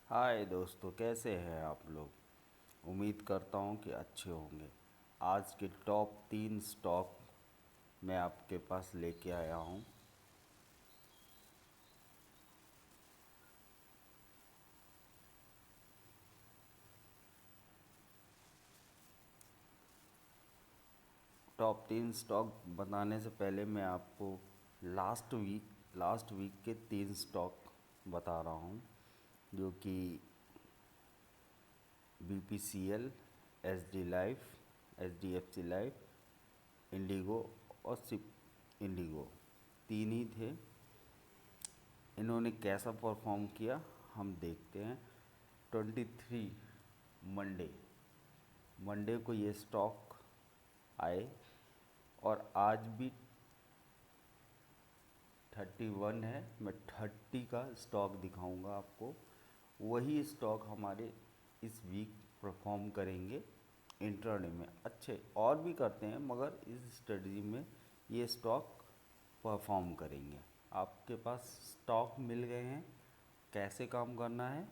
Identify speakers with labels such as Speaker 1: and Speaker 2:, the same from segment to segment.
Speaker 1: हाय दोस्तों, कैसे हैं आप लोग। उम्मीद करता हूँ कि अच्छे होंगे। आज के टॉप 3 स्टॉक मैं आपके पास लेके आया हूँ। टॉप 3 स्टॉक बताने से पहले मैं आपको लास्ट वीक के 3 स्टॉक बता रहा हूँ, जो कि BPCL, SD life, HDFC life, Indigo और सिप इंडिगो, तीन ही थे। इन्होंने कैसा परफॉर्म किया हम देखते हैं। 23 मंडे मंडे को ये स्टॉक आए और आज भी 31 है। मैं 30 का स्टॉक दिखाऊंगा आपको। वही स्टॉक हमारे इस वीक परफॉर्म करेंगे इंट्राडे में। अच्छे और भी करते हैं, मगर इस स्ट्रेटजी में ये स्टॉक परफॉर्म करेंगे। आपके पास स्टॉक मिल गए हैं, कैसे काम करना है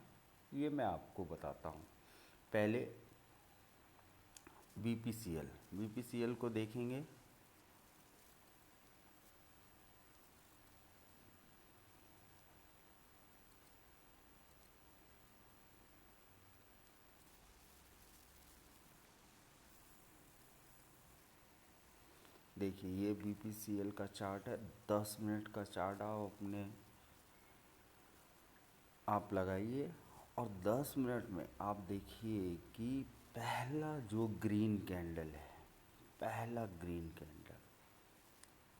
Speaker 1: ये मैं आपको बताता हूँ। पहले बीपीसीएल को देखेंगे। देखिए, ये बीपीसीएल का चार्ट है। 10 मिनट का चार्ट आप लगाइए और 10 मिनट में आप देखिए कि पहला जो ग्रीन कैंडल है, पहला ग्रीन कैंडल,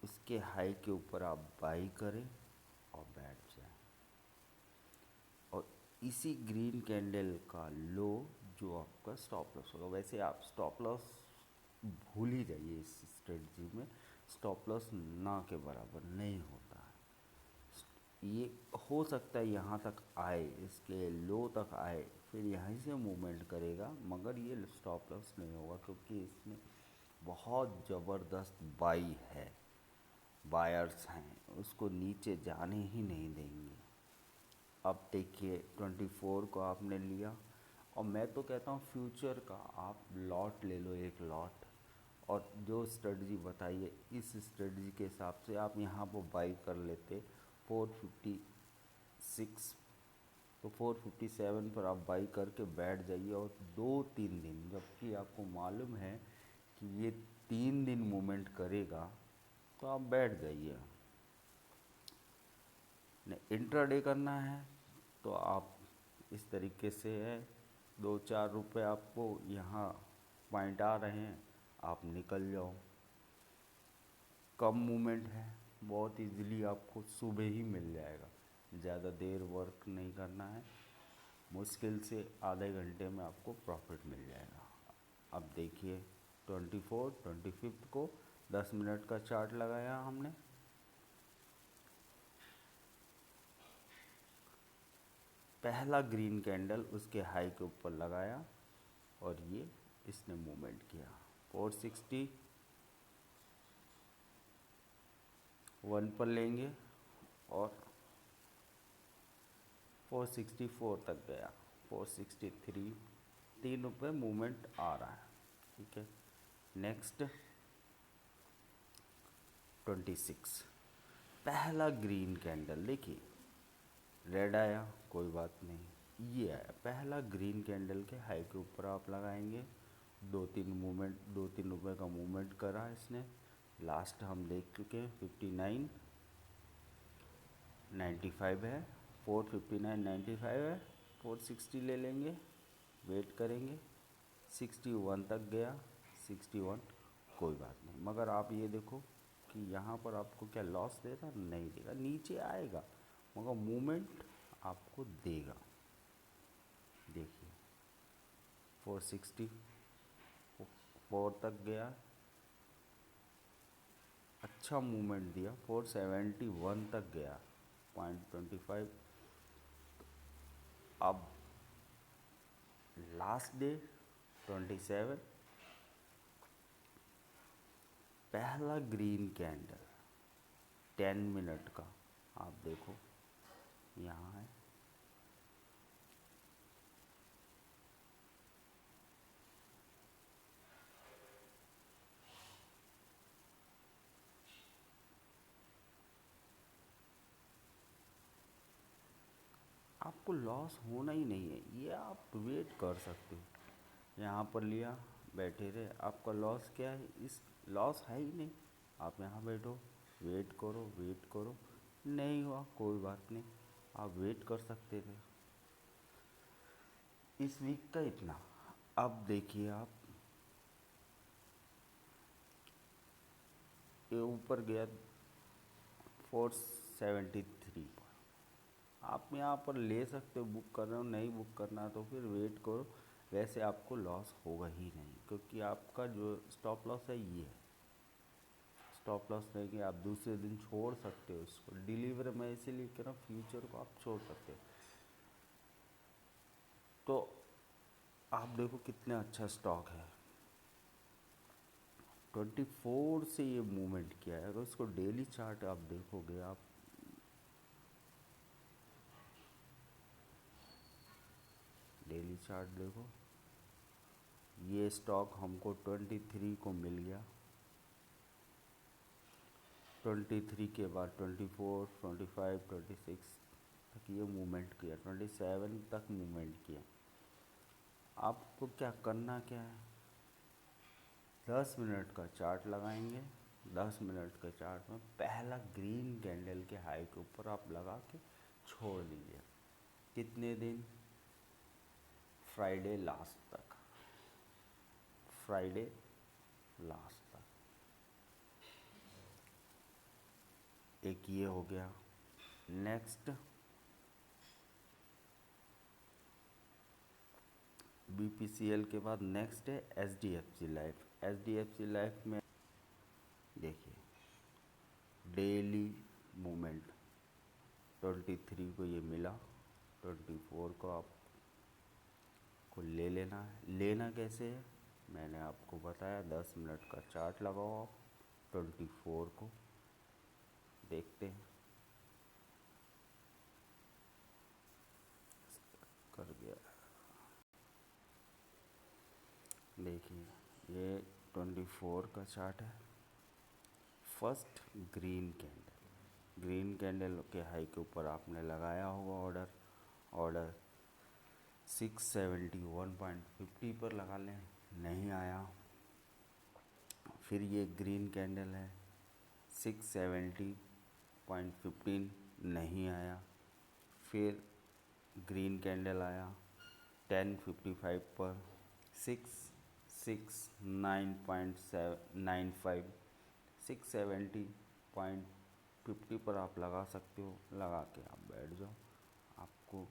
Speaker 1: उसके हाई के ऊपर आप बाई करें और बैठ जाएं। और इसी ग्रीन कैंडल का लो जो आपका स्टॉप लॉस होगा। वैसे आप स्टॉप लॉस भूल ही जाइए, इस स्ट्रेटजी में स्टॉप लॉस ना के बराबर नहीं होता है। ये हो सकता है यहाँ तक आए, इसके लो तक आए, फिर यहीं से मूवमेंट करेगा, मगर ये स्टॉप लॉस नहीं होगा, क्योंकि इसमें बहुत ज़बरदस्त बाई है, बायर्स हैं, उसको नीचे जाने ही नहीं देंगे। अब देखिए 24 को आपने लिया, और मैं तो कहता हूँ फ्यूचर का आप लॉट ले लो, एक लॉट, और जो स्ट्रेटजी बताई है इस स्ट्रेटजी के हिसाब से आप यहाँ पर बाई कर लेते 456, तो 457 पर आप बाई करके बैठ जाइए। और 2-3 दिन, जबकि आपको मालूम है कि ये 3 दिन मूवमेंट करेगा, तो आप बैठ जाइए। नहीं इंट्राडे करना है तो आप इस तरीके से है, 2-4 रुपये आपको यहाँ पॉइंट आ रहे हैं, आप निकल जाओ। कम मूवमेंट है, बहुत इजीली आपको सुबह ही मिल जाएगा। ज़्यादा देर वर्क नहीं करना है, मुश्किल से आधे घंटे में आपको प्रॉफिट मिल जाएगा। अब देखिए 25 को 10 मिनट का चार्ट लगाया हमने। पहला ग्रीन कैंडल उसके हाई के ऊपर लगाया और ये इसने मूवमेंट किया। 461 पर लेंगे और 464 तक गया, 463, 3 रुपये मूवमेंट आ रहा है। ठीक है, नेक्स्ट 26, पहला ग्रीन कैंडल, देखिए रेड आया, कोई बात नहीं, ये आया पहला ग्रीन कैंडल के हाई के ऊपर आप लगाएंगे। 2-3 रुपये का मूवमेंट करा इसने। लास्ट हम देख चुके हैं 59.95 है, 459.95 है, 460 ले लेंगे, वेट करेंगे। 61 तक गया, 61, कोई बात नहीं, मगर आप ये देखो कि यहाँ पर आपको क्या लॉस देगा, नहीं देगा, नीचे आएगा मगर मूवमेंट आपको देगा। देखिए 464 तक गया, अच्छा मूवमेंट दिया, 471 तक गया, 0.25। अब लास्ट डे 27, पहला ग्रीन कैंडल 10 मिनट का, आप देखो यहाँ है, आपको लॉस होना ही नहीं है, ये आप वेट कर सकते हो। यहाँ पर लिया, बैठे रहे, आपका लॉस क्या है? इस लॉस है ही नहीं। आप यहाँ बैठो, वेट करो, वेट करो, नहीं हुआ कोई बात नहीं, आप वेट कर सकते थे। इस वीक का इतना। अब देखिए आप, ये ऊपर गया 473 पर। आप यहाँ पर ले सकते हो, बुक कर रहे हो, नहीं बुक करना तो फिर वेट करो। वैसे आपको लॉस होगा ही नहीं, क्योंकि आपका जो स्टॉप लॉस है ये है। स्टॉप लॉस नहीं कि आप दूसरे दिन छोड़ सकते हो इसको। डिलीवर में इसीलिए कह रहा हूँ, फ्यूचर को आप छोड़ सकते हो। तो आप देखो कितना अच्छा स्टॉक है। 24 से ये मूवमेंट किया है। अगर इसको डेली चार्ट आप देखोगे, आप डेली चार्ट देखो, ये स्टॉक हमको 23 को मिल गया। 23 के बाद 24, 25, 26 तक ये मूवमेंट किया, 27 तक मूवमेंट किया। आपको क्या करना क्या है? 10 मिनट का चार्ट लगाएंगे। 10 मिनट के चार्ट में पहला ग्रीन कैंडल के हाई के ऊपर आप लगा के छोड़ दीजिए। कितने दिन? फ्राइडे लास्ट तक। फ्राइडे लास्ट तक। एक ये हो गया। नेक्स्ट बीपीसीएल के बाद नेक्स्ट है एचडीएफसी लाइफ। एचडीएफसी लाइफ में देखिए डेली मूवमेंट 23 को ये मिला, 24 को आपको ले लेना है। लेना कैसे है मैंने आपको बताया। 10 मिनट का चार्ट लगाओ आप। 24 को देखते हैं, कर गया। देखिए ये 24 का चार्ट है। First green candle, green candle के हाई के ऊपर आपने लगाया होगा ऑर्डर। ऑर्डर 671.50 पर लगा लें, नहीं आया। फिर ये ग्रीन कैंडल है, 670.15, नहीं आया। फिर ग्रीन कैंडल आया 1055 पर, 669.95, 670.50 पर आप लगा सकते हो। लगा के आप बैठ जाओ। आपको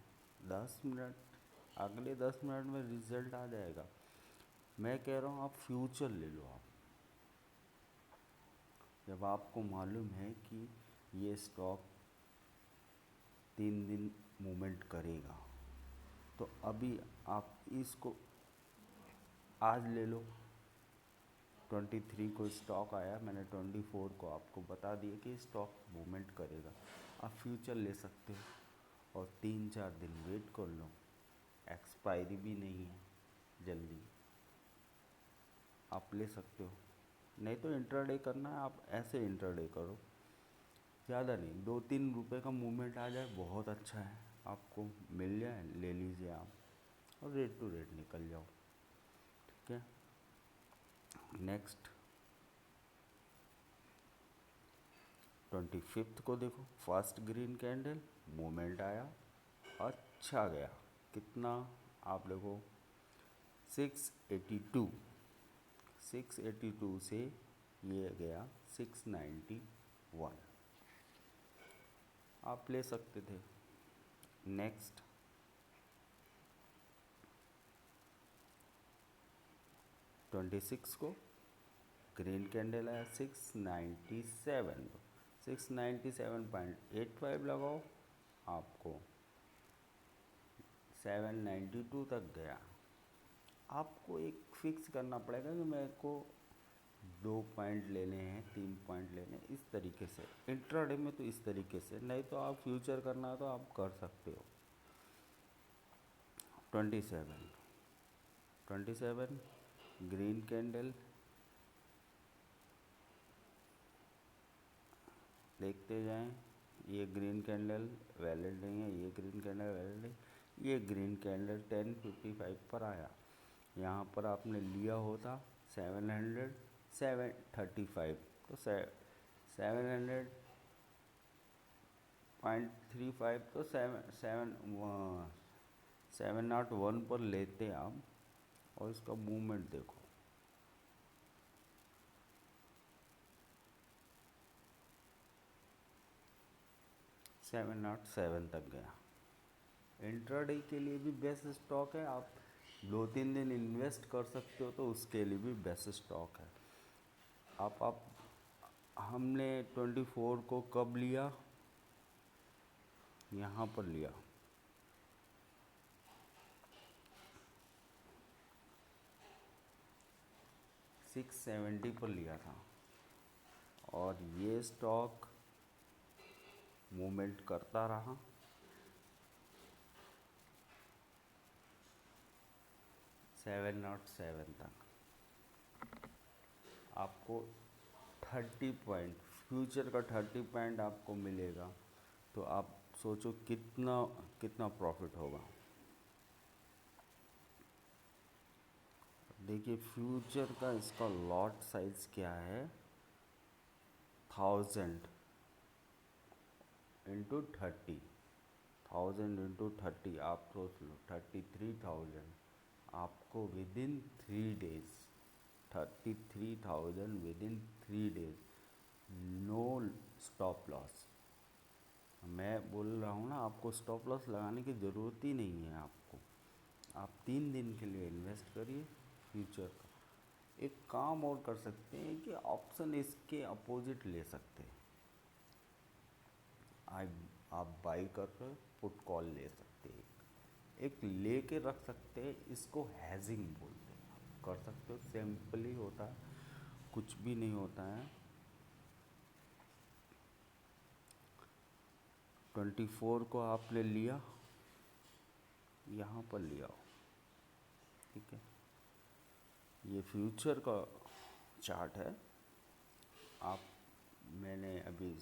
Speaker 1: 10 मिनट, अगले 10 मिनट में रिज़ल्ट आ जाएगा। मैं कह रहा हूँ आप फ्यूचर ले लो। आप जब आपको मालूम है कि ये स्टॉक 3 दिन मूवमेंट करेगा, तो अभी आप इसको आज ले लो। 23 को स्टॉक आया, मैंने 24 को आपको बता दिया कि स्टॉक मूवमेंट करेगा। आप फ्यूचर ले सकते हो और 3-4 दिन वेट कर लो। एक्सपायरी भी नहीं है, जल्दी आप ले सकते हो। नहीं तो इंट्राडे करना है, आप ऐसे इंट्राडे करो। ज़्यादा नहीं, 2-3 रुपए का मूवमेंट आ जाए बहुत अच्छा है। आपको मिल जाए, ले लीजिए आप, और रेट टू रेट निकल जाओ। ठीक है। नेक्स्ट 25 को देखो, फर्स्ट ग्रीन कैंडल, मूवमेंट आया, अच्छा गया। कितना? आप देखो 682, 682 से ये गया 691, आप ले सकते थे। नेक्स्ट 26 को ग्रीन कैंडल आया 697, 697.85 लगाओ, आपको 792 तक गया। आपको एक फिक्स करना पड़ेगा कि मेरे को 2 पॉइंट लेने हैं, 3 पॉइंट लेने हैं, इस तरीके से। इंट्राडे में तो इस तरीके से, नहीं तो आप फ्यूचर करना है तो आप कर सकते हो। 27 ग्रीन कैंडल देखते जाएं, ये ग्रीन कैंडल वैलिड नहीं है, ये ग्रीन कैंडल वैलिड नहीं, ये ग्रीन कैंडल 10:55 पर आया। यहाँ पर आपने लिया होता 735, तो 700.35, तो 701 पर लेते आप, और इसका मूवमेंट देखो, 707 तक गया। इंट्राडे के लिए भी बेस्ट स्टॉक है, आप 2-3 दिन इन्वेस्ट कर सकते हो, तो उसके लिए भी बेस्ट स्टॉक है। आप हमने 24 को कब लिया, यहाँ पर लिया, 670 पर लिया था, और ये स्टॉक मूवमेंट करता रहा, 707 तक। आपको 30 पॉइंट, फ्यूचर का 30 पॉइंट आपको मिलेगा, तो आप सोचो कितना कितना प्रॉफिट होगा। देखिए फ्यूचर का इसका लॉट साइज क्या है, 1000 इंटू 30, 1000 इंटू 30, आप सोच लो 33,000 आपको within 3 days, 33,000 within 3 days, no stop loss. मैं बोल रहा हूँ ना, आपको स्टॉप लॉस लगाने की ज़रूरत ही नहीं है आपको। आप 3 दिन के लिए इन्वेस्ट करिए फ्यूचर का। एक काम और कर सकते हैं कि ऑप्शन इसके अपोजिट ले सकते हैं। आप बाई कर रहे, पुट कॉल ले सकते हैं, एक ले के रख सकते हैं, इसको हैजिंग बोलते हैं। आप कर सकते हो, सिंपल ही होता है, कुछ भी नहीं होता है। 24 को आपने लिया, यहाँ पर लिया, ठीक है। ये फ्यूचर का चार्ट है। आप मैंने अभी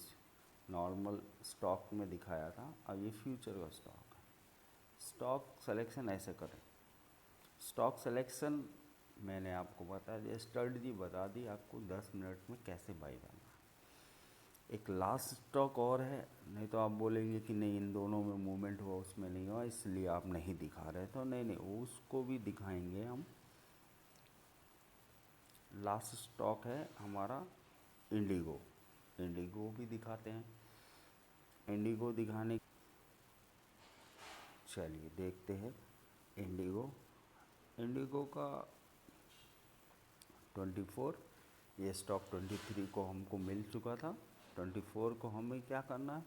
Speaker 1: नॉर्मल स्टॉक में दिखाया था, अब ये फ्यूचर का स्टॉक है। स्टॉक सिलेक्शन ऐसे करें। स्टॉक सिलेक्शन मैंने आपको बता दिया, स्ट्रेटजी बता दी आपको 10 मिनट में कैसे बाई करना। एक लास्ट स्टॉक और है, नहीं तो आप बोलेंगे कि नहीं इन दोनों में मूवमेंट हुआ उसमें नहीं हुआ इसलिए आप नहीं दिखा रहे, तो नहीं उसको भी दिखाएंगे हम। लास्ट स्टॉक है हमारा इंडिगो, इंडिगो भी दिखाते हैं। इंडिगो दिखाने, चलिए देखते हैं इंडिगो। इंडिगो का 24, ये स्टॉक 23 को हमको मिल चुका था। 24 को हमें क्या करना है,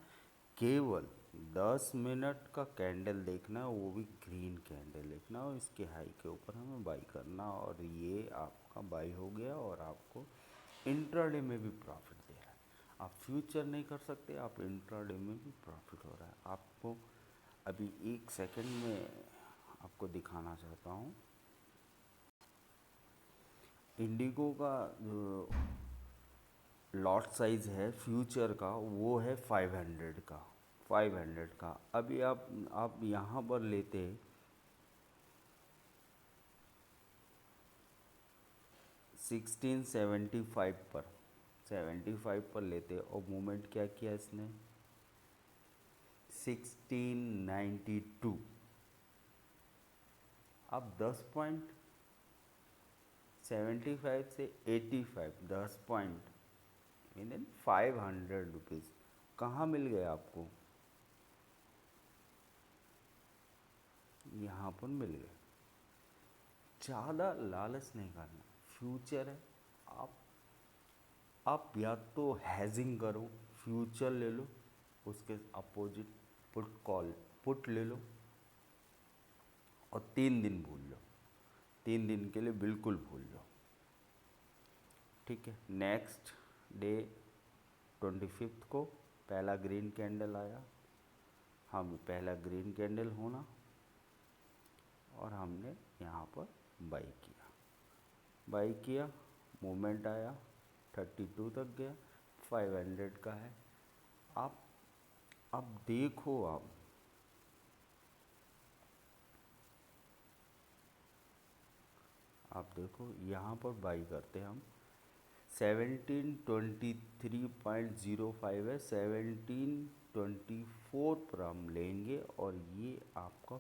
Speaker 1: केवल 10 मिनट का कैंडल देखना है, वो भी ग्रीन कैंडल देखना है, और इसके हाई के ऊपर हमें बाई करना, और ये आपका बाई हो गया, और आपको इंट्राडे में भी प्रॉफिट दे रहा है। आप फ्यूचर नहीं कर सकते, आप इंट्राडे में भी प्रॉफिट हो रहा है। आपको अभी 1 सेकंड में आपको दिखाना चाहता हूँ। इंडिगो का जो लॉट साइज़ है फ्यूचर का, वो है 500 का, 500 का। अभी आप यहाँ पर लेते 1675 पर, 75 पर लेते, और मूवमेंट क्या किया इसने, 1692। अब 10 पॉइंट, 75 से 85, 10 पॉइंट मीन 500 रुपीज़ कहाँ मिल गए आपको, यहाँ पर मिल गए। ज़्यादा लालच नहीं करना, फ्यूचर है। आप या तो हैजिंग करो, फ्यूचर ले लो, उसके अपोजिट पुट कॉल, पुट ले लो, और 3 दिन भूल लो, 3 दिन के लिए बिल्कुल भूल लो, ठीक है। नेक्स्ट डे 25 को पहला ग्रीन कैंडल आया, हम पहला ग्रीन कैंडल होना, और हमने यहाँ पर बाई किया, मूवमेंट आया, 32 तक गया, 500 का है। आप अब देखो आप देखो यहाँ पर बाई करते हैं हम 1723.05 है, 1724 पर हम लेंगे और ये आपका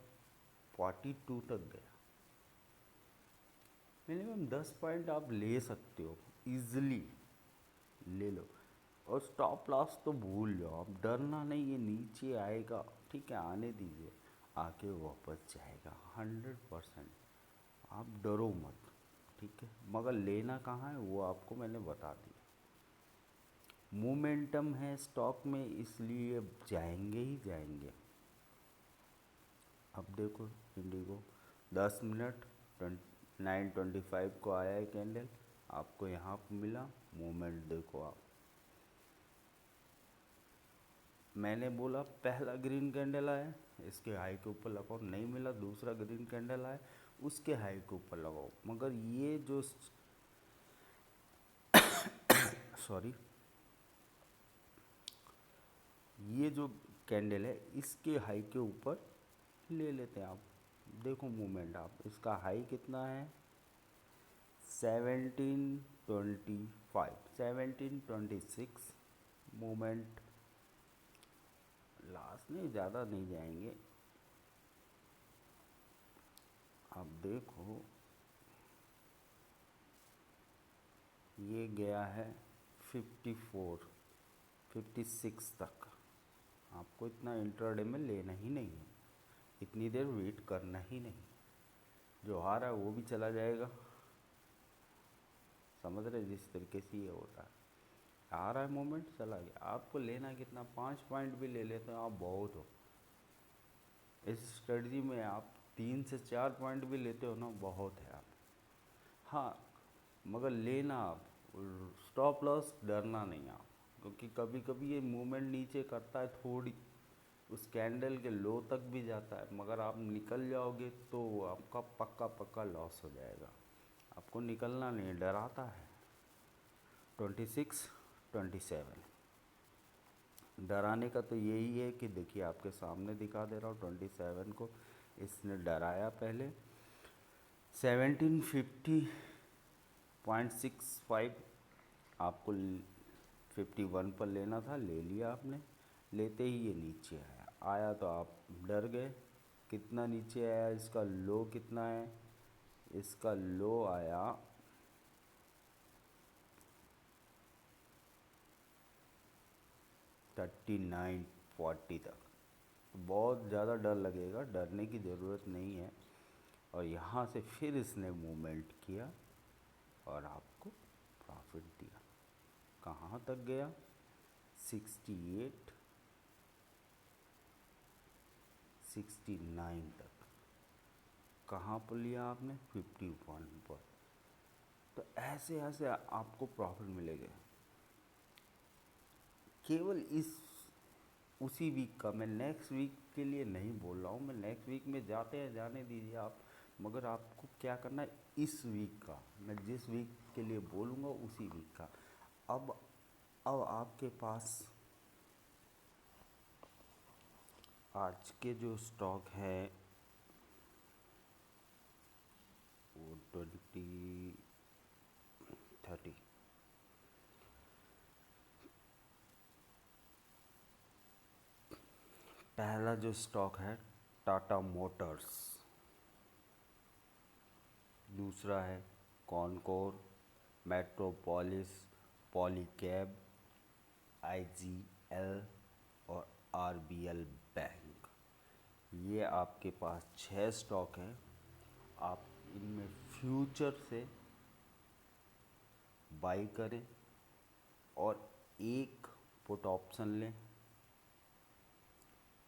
Speaker 1: 42 तक गया। मिनिमम 10 पॉइंट आप ले सकते हो, इजीली ले लो। और स्टॉप लॉस तो भूल जाओ, आप डरना नहीं, ये नीचे आएगा, ठीक है, आने दीजिए, आके वापस जाएगा 100%। आप डरो मत, ठीक है, मगर लेना कहाँ है वो आपको मैंने बता दिया। मोमेंटम है स्टॉक में, इसलिए जाएंगे ही जाएंगे। अब देखो इंडिगो 10 मिनट 9:25 को आया है कैंडल, आपको यहाँ पर मिला। मूवमेंट देखो आप, मैंने बोला पहला ग्रीन कैंडल आया, इसके हाई के ऊपर लगाओ, नहीं मिला, दूसरा ग्रीन कैंडल आया, उसके हाई के ऊपर लगाओ। मगर ये जो सॉरी, ये जो कैंडल है इसके हाई के ऊपर ले लेते हैं आप। देखो मूवमेंट आप, इसका हाई कितना है 1725, 1726। मूवमेंट लास्ट नहीं, ज़्यादा नहीं जाएंगे। आप देखो ये गया है 54, 56 तक। आपको इतना इंट्राडे में लेना ही नहीं है, इतनी देर वेट करना ही नहीं। जो आ रहा है वो भी चला जाएगा, समझ रहे, जिस तरीके से ये होता है, आ रहा है मोमेंट, चला गया। आपको लेना कितना, 5 पॉइंट भी ले लेते हो आप बहुत हो। इस स्ट्रेटजी में आप 3 से 4 पॉइंट भी लेते हो ना, बहुत है आप। हाँ, मगर लेना आप, स्टॉप लॉस डरना नहीं आप, क्योंकि कभी कभी ये मूवमेंट नीचे करता है थोड़ी, उस कैंडल के लो तक भी जाता है, मगर आप निकल जाओगे तो आपका पक्का पक्का लॉस हो जाएगा। आपको निकलना नहीं, डराता है। 26, 27 डराने का तो यही है कि देखिए आपके सामने दिखा दे रहा हूँ 27 को इसने डराया पहले। 1750.65 आपको 51 पर लेना था, ले लिया आपने। लेते ही ये नीचे आया, आया तो आप डर गए। कितना नीचे आया, इसका लो कितना है, इसका लो आया 3940 तक। बहुत ज़्यादा डर लगेगा, डरने की ज़रूरत नहीं है। और यहाँ से फिर इसने मूवमेंट किया और आपको प्रॉफिट दिया। कहाँ तक गया, 68, 69 तक। कहाँ पर लिया आपने, 51 पर। तो ऐसे ऐसे आपको प्रॉफिट मिलेगा। केवल इस उसी वीक का, मैं नेक्स्ट वीक के लिए नहीं बोल रहा हूँ, मैं नेक्स्ट वीक में जाते हैं जाने दीजिए आप, मगर आपको क्या करना है इस वीक का, मैं जिस वीक के लिए बोलूँगा उसी वीक का। अब आपके पास आज के जो स्टॉक है वो 2030। पहला जो स्टॉक है टाटा मोटर्स, दूसरा है कॉनकोर, मेट्रोपोलिस, पॉलीकैब, आईजीएल और आरबीएल बैंक। ये आपके पास 6 स्टॉक हैं। आप इनमें फ्यूचर से बाई करें और एक पुट ऑप्शन लें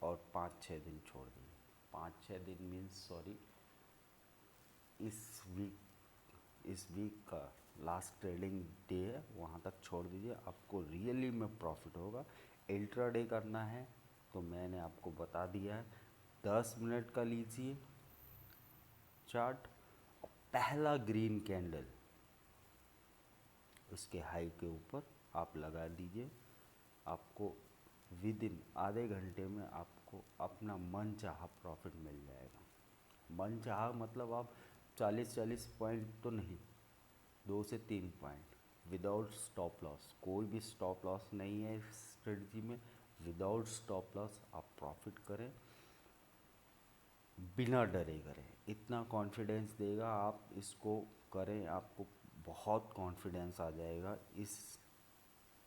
Speaker 1: और 5-6 दिन छोड़ दें। 5-6 दिन मीन्स सॉरी, इस वीक का लास्ट ट्रेडिंग डे है, वहाँ तक छोड़ दीजिए, आपको रियली में प्रॉफिट होगा। इंट्राडे करना है तो मैंने आपको बता दिया है, 10 मिनट का लीजिए चार्ट, पहला ग्रीन कैंडल उसके हाई के ऊपर आप लगा दीजिए, आपको विद इन आधे घंटे में आपको अपना मन चाहा प्रॉफिट मिल जाएगा। मन चाहा मतलब आप 40-40 पॉइंट तो नहीं, 2 से 3 पॉइंट विदाउट स्टॉप लॉस। कोई भी स्टॉप लॉस नहीं है इस स्ट्रेटजी में। विदाउट स्टॉप लॉस आप प्रॉफिट करें, बिना डरे करें। इतना कॉन्फिडेंस देगा आप इसको करें, आपको बहुत कॉन्फिडेंस आ जाएगा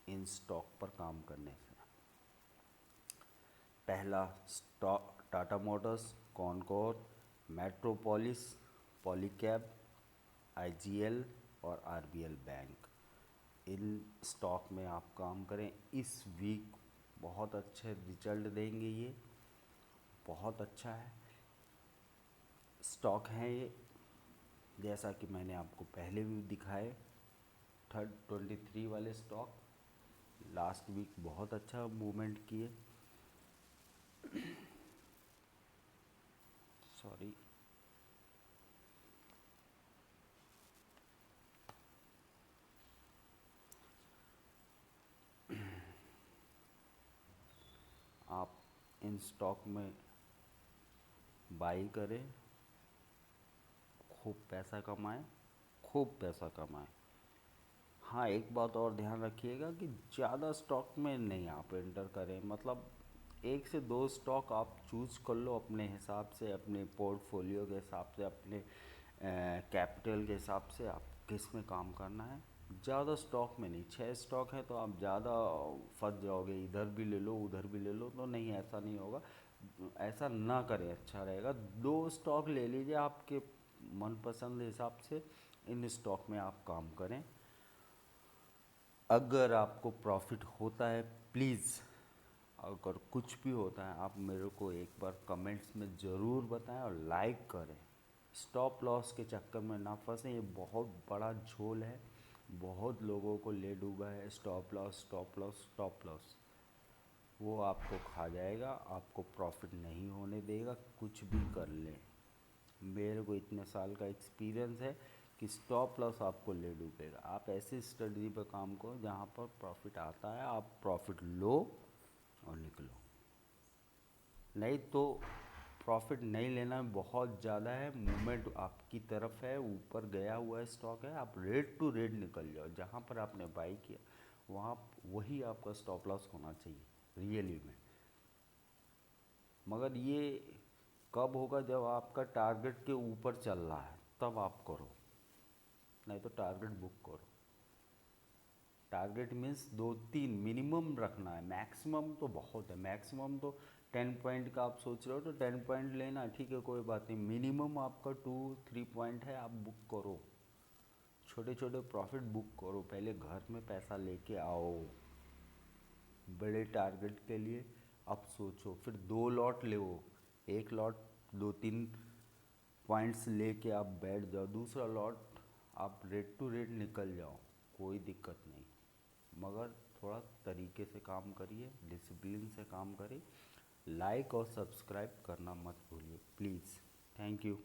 Speaker 1: इन स्टॉक पर काम करने से। पहला stock Tata Motors, Concor, metropolis, Polycab, IGL और आरबीएल बैंक। इन स्टॉक में आप काम करें। इस वीक बहुत अच्छे रिजल्ट देंगे, ये बहुत अच्छा है स्टॉक है ये। जैसा कि मैंने आपको पहले भी दिखाए, 23 वाले स्टॉक लास्ट वीक बहुत अच्छा मूवमेंट किए। सॉरी, आप इन स्टॉक में बाई करें, खूब पैसा कमाएं, खूब पैसा कमाएं। हाँ, एक बात और ध्यान रखिएगा कि ज़्यादा स्टॉक में नहीं आप एंटर करें। मतलब 1 से 2 स्टॉक आप चूज़ कर लो अपने हिसाब से, अपने पोर्टफोलियो के हिसाब से, अपने कैपिटल के हिसाब से आप किस में काम करना है। ज़्यादा स्टॉक में नहीं। 6 स्टॉक है तो आप ज़्यादा फंस जाओगे, इधर भी ले लो उधर भी ले लो, तो नहीं, ऐसा नहीं होगा। ऐसा ना करें, अच्छा रहेगा 2 स्टॉक ले लीजिए आपके मनपसंद हिसाब से। इन स्टॉक में आप काम करें। अगर आपको प्रॉफिट होता है, प्लीज़, अगर कुछ भी होता है आप मेरे को एक बार कमेंट्स में ज़रूर बताएं और लाइक करें। स्टॉप लॉस के चक्कर में ना फंसें, ये बहुत बड़ा झोल है, बहुत लोगों को ले डूबा है। Stop loss, stop loss, stop loss, वो आपको खा जाएगा, आपको प्रॉफिट नहीं होने देगा कुछ भी कर लें। मेरे को इतने साल का एक्सपीरियंस है कि स्टॉप लॉस आपको ले डूबेगा। आप ऐसी स्ट्रेटजी पर काम करो जहाँ पर प्रॉफिट आता है, आप प्रॉफिट लो और निकलो। नहीं तो प्रॉफिट नहीं लेना, बहुत ज़्यादा है, मूवमेंट आपकी तरफ है, ऊपर गया हुआ है स्टॉक है, आप रेड टू रेड निकल जाओ। जहाँ पर आपने बाई किया वहाँ वही आपका स्टॉप लॉस होना चाहिए रियली में। मगर ये कब होगा, जब आपका टारगेट के ऊपर चल रहा है तब आप करो, नहीं तो टारगेट बुक करो। टारगेट मीन्स 2-3 मिनिमम रखना है, मैक्सिमम तो बहुत है। मैक्सिमम तो 10 पॉइंट का आप सोच रहे हो तो 10 पॉइंट लेना, ठीक है, कोई बात नहीं। मिनिमम आपका 2-3 पॉइंट है, आप बुक करो। छोटे छोटे प्रॉफिट बुक करो, पहले घर में पैसा लेके आओ। बड़े टारगेट के लिए अब सोचो, फिर 2 लॉट लो। एक लॉट 2-3 पॉइंट्स लेके आप बैठ जाओ, दूसरा लॉट आप रेड टू रेड निकल जाओ, कोई दिक्कत नहीं। मगर थोड़ा तरीके से काम करिए, डिसिप्लिन से काम करिए। लाइक और सब्सक्राइब करना मत भूलिए प्लीज़। Thank you.